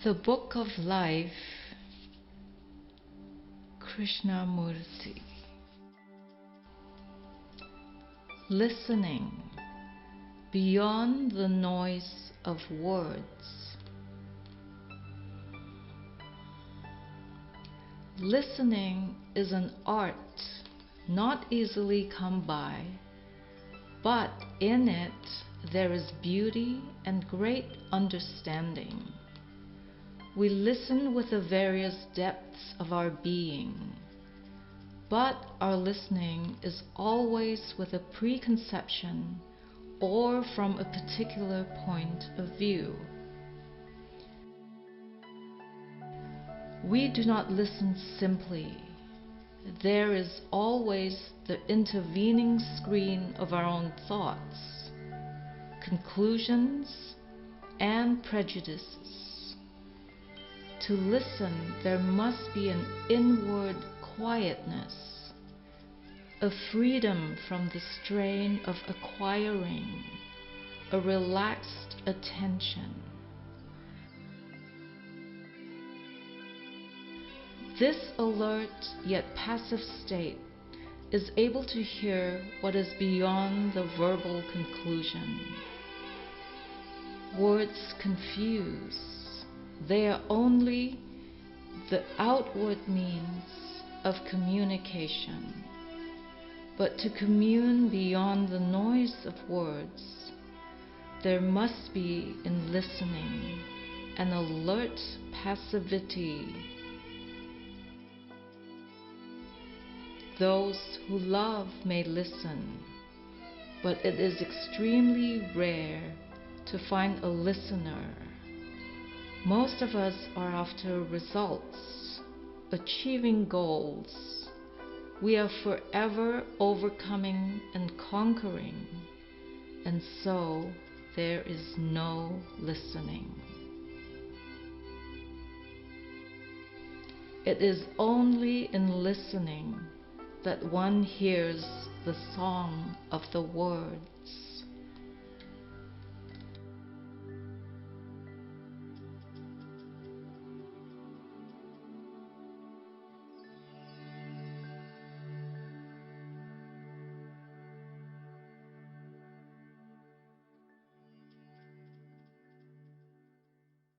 The Book of Life, Krishnamurti. Listening beyond the noise of words. Listening is an art not easily come by, but in it there is beauty and great understanding. We listen with the various depths of our being, but our listening is always with a preconception or from a particular point of view. We do not listen simply. There is always the intervening screen of our own thoughts, conclusions, and prejudices. To listen, there must be an inward quietness, a freedom from the strain of acquiring, a relaxed attention. This alert yet passive state is able to hear what is beyond the verbal conclusion. Words confuse. They are only the outward means of communication. But to commune beyond the noise of words, there must be in listening an alert passivity. Those who love may listen, but it is extremely rare to find a listener. Most of us are after results, achieving goals. We are forever overcoming and conquering, and so there is no listening. It is only in listening that one hears the song of the words.